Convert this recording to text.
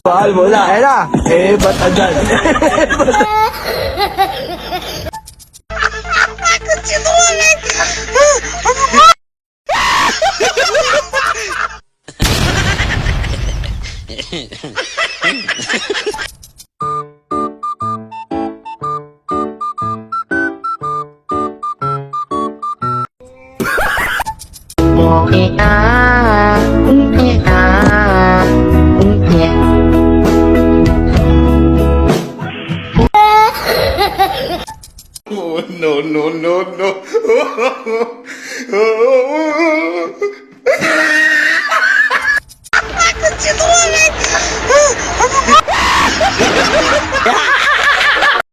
Mahal mo na, eh na. Eh, ba't andyan? Oh, no, no, no, no.